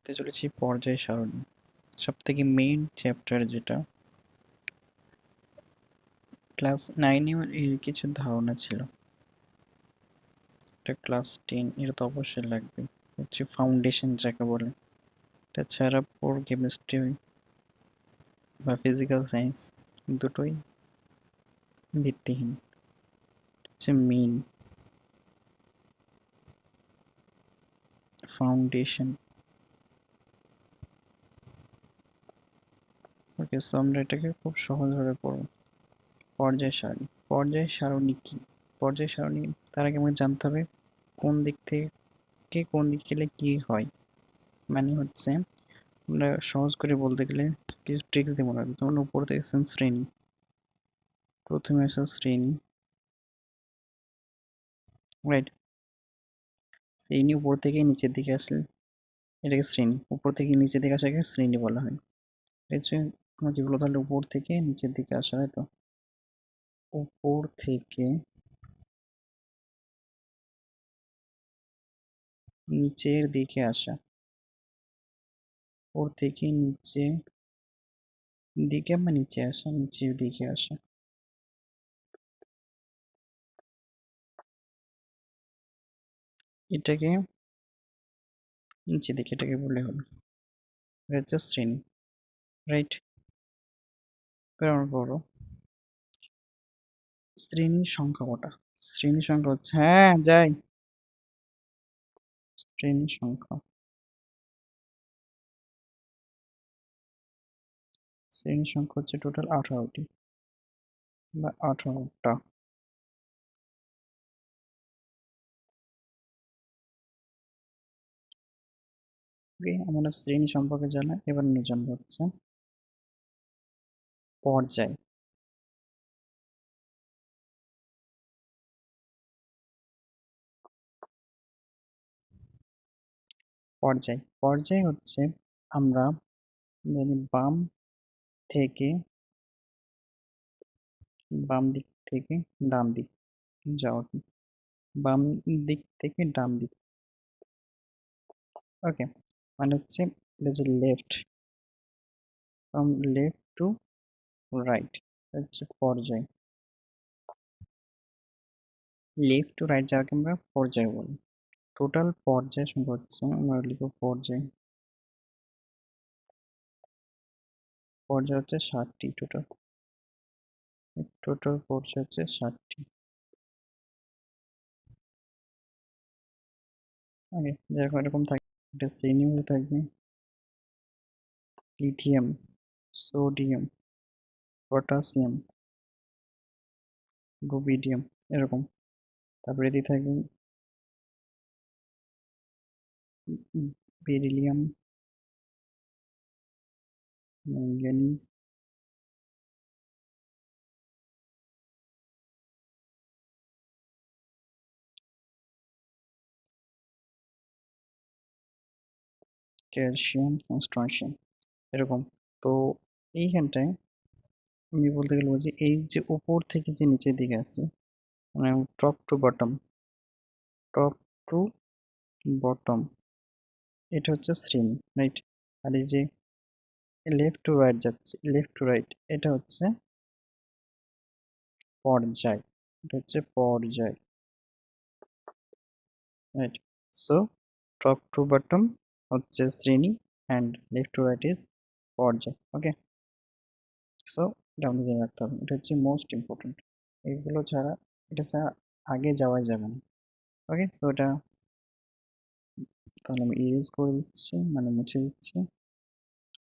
পড়তে চলেছি পর্যায় সারণী। সবথেকে মেইন চ্যাপ্টার যেটা ক্লাস 9 এ এর কিছু ধারণা ছিল। এটা ক্লাস 10 এটা তো অবশ্যই লাগবে। হচ্ছে ফাউন্ডেশন যাকে বলে। এটা ছাড়া পুরো কেমিস্ট্রি বা ফিজিক্যাল সায়েন্স দুটোই ভিত্তিহীন। হচ্ছে মেইন ফাউন্ডেশন। ওকে, সো আমরা এটাকে খুব সহজভাবে পড়ব। পর্যায় সারণী। পর্যায় সারণী কি? পর্যায় সারণী তার আগে আমাকে জানতে হবে কোন দিক থেকে কোন দিকে গেলে কি হয়। মানে হচ্ছে আমরা সহজ করে বলতে গেলে কিছু ট্রিক্স দিয়ে মনে রাখবো। যেমন উপর দেখছেন শ্রেণী, প্রথমে আছে শ্রেণী, রাইট? শ্রেণী উপর থেকে নিচের দিকে আসলে এটাকে শ্রেণী, উপর থেকে নিচের দিকে আসাকে শ্রেণী বলা হয়। এই হচ্ছে তোমার যেগুলো তাহলে উপর থেকে নিচের দিকে আসা, তাই তো? উপর থেকে নিচের দিকে আসা, উপর থেকে নিচে দিকে বা নিচে আসা, নিচের দিকে আসা। এটাকে নিচের দিকে এটাকে বললে হবে। এটা হচ্ছে শ্রেণী, রাইট? এবার আমরা বলবো শ্রেণীর সংখ্যা কটা। শ্রেণীর সংখ্যা হচ্ছে, হ্যাঁ যাই, শ্রেণীর সংখ্যা, শ্রেণীর সংখ্যা হচ্ছে টোটাল 18টি বা 18টা। ওকে, আমরা শ্রেণী সম্পর্কে জানা, এবার নিয়ে জানবো হচ্ছে পর্যায়। পর্যায় পর্যায় হচ্ছে আমরা জানি থেকে বাম দিক থেকে ডান দিক যাওয়া, বাম দিক থেকে ডান দিক। ওকে, মানে হচ্ছে এটা যে left, from left to right হচ্ছে পর্যায়। লেফট টু রাইট যাওয়াকে আমরা পর্যায় বলি। টোটাল পর্যায় সংখ্যা হচ্ছে, আমরা লিখব পর্যায়, পর্যায় হচ্ছে 60টি টোটাল। টোটাল পর্যায় হচ্ছে 60টি। ওকে, যেরকম এরকম থাকে, এটা সিনিয়র থাকবে লিথিয়াম, সোডিয়াম, পটাশিয়াম, রুবিডিয়াম, এরকম। তারপরে এদিকে থাকবে বেরিলিয়াম, ম্যাঙ্গানিজ, ক্যালসিয়াম, স্ট্রনশিয়াম, এরকম। তো এইখানটায় আমি বলতে গেলে যে এই যে উপর থেকে যে নিচের দিকে আছে, মানে top to bottom, top to bottom, এটা হচ্ছে শ্রেণী, রাইট? আর এই যে লেফট টু রাইট যাচ্ছে, লেফট টু রাইট, এটা হচ্ছে পর্যায়, এটা হচ্ছে পর্যায়, right? So top to bottom হচ্ছে শ্রেণী and left to right is পর্যায়। ওকে, সো এটা আমাদের জেনে রাখতে হবে, এটা হচ্ছে মোস্ট ইম্পর্টেন্ট। এগুলো ছাড়া, এটা ছাড়া আগে যাওয়াই যাবে না। ওকে, সো এটা তাহলে আমি ইউজ করে দিচ্ছি, মানে মুছে দিচ্ছি।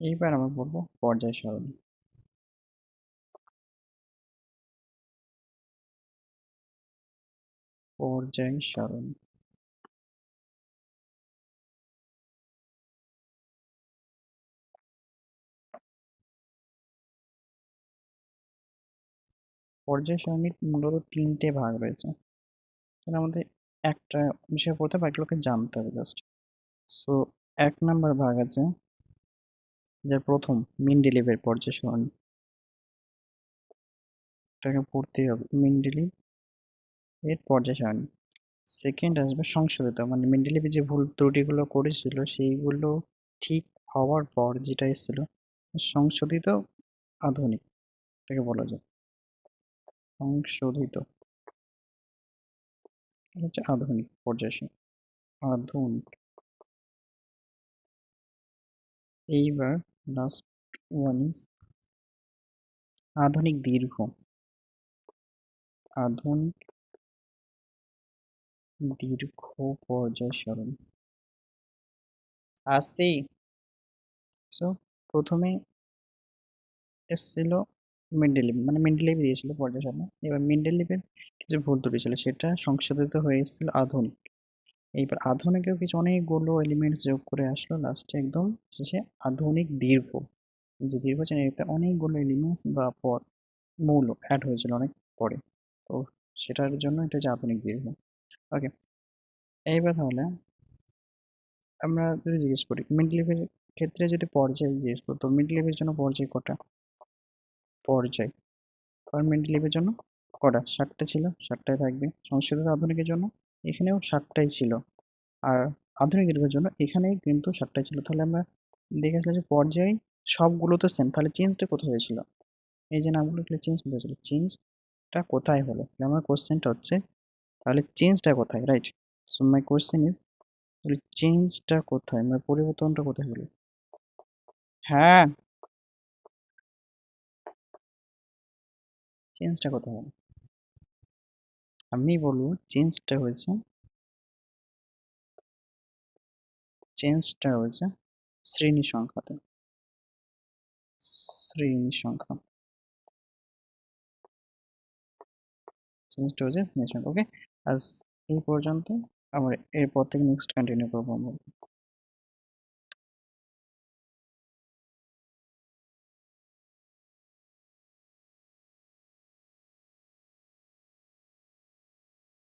এইবার আমরা বলবো পর্যায় সারণী। পর্যায় সারণী, পর্যায় সারণীর মূলত 3টে ভাগ রয়েছে। তাহলে আমাদের একটা বিষয় পড়তে হবে, এগুলোকে জানতে হবে জাস্ট। সো 1 নাম্বার ভাগ আছে, যার প্রথম মেন্ডেলিভের পর্যায় সারণী, এটাকে পড়তেই হবে, মেন্ডেলিভ এর পর্যায় সারণী। সেকেন্ড আসবে সংশোধিত, মানে মেন্ডেলিভ যে ভুল ত্রুটিগুলো করেছিল সেইগুলো ঠিক হওয়ার পর যেটা এসেছিল সংশোধিত আধুনিক, এটাকে বলা যায় সংশোধিত। এটা হচ্ছে আধুনিক পর্যায়। আধুনিক। এইবার লাস্ট ওয়ান ইজ আধুনিক দীর্ঘ। আধুনিক দীর্ঘ পর্যায় সারণী আসি। সো প্রথমে এসেছিল মেন্ডেলিভ, মানে মেন্ডেলিভ দিয়েছিল পর্যায় সারণী। এবার মেন্ডেলিভের কিছু ভুল ত্রুটি ছিল, সেটা সংশোধিত হয়ে এসেছিল আধুনিক। এইবার আধুনিকেও কিছু অনেকগুলো এলিমেন্টস যোগ করে আসলো লাস্টে একদম শেষে আধুনিক দীর্ঘ। যে দীর্ঘ চেন এতে অনেকগুলো এলিমেন্টস বা পদ মৌল অ্যাড হয়েছিল অনেক পরে। তো সেটার জন্য এটা হচ্ছে আধুনিক দীর্ঘ। ওকে, এইবার তাহলে আমরা যদি জিজ্ঞেস করি মিড লিভের ক্ষেত্রে যদি পর্যায় জিজ্ঞেস করতো, মিড লিভের জন্য পর্যায় কটা? পর্যায় আর মিড লিভের জন্য কটা? 7টা ছিল, 7টাই থাকবে। সংশোধিত আধুনিকের জন্য এখানেও 7টাই ছিল, আর আধুনিক দীর্ঘের জন্য এখানেই কিন্তু 7টাই ছিল। তাহলে আমরা দেখে আসলে যে পর্যায় সবগুলো তো সেম, তাহলে চেঞ্জটা কোথায় হয়েছিল? এই যে নামগুলো এগুলো চেঞ্জ কোথায় হয়েছিল? চেঞ্জটা কোথায় হলো? তাহলে আমার কোশ্চেনটা হচ্ছে তাহলে চেঞ্জটা কোথায়, right? So my question is তাহলে চেঞ্জটা কোথায়, মানে পরিবর্তনটা কোথায় হলো? হ্যাঁ, চেঞ্জটা কোথায় হলো? আমি বলবো চেঞ্জটা হয়েছে শ্রেণী সংখ্যাতে। শ্রেণী সংখ্যা। চেঞ্জটা হয়েছে শ্রেণী সংখ্যা। ওকে, আজ এই পর্যন্ত। আবার এরপর থেকে নেক্সট কন্টিনিউ করবো আমরা।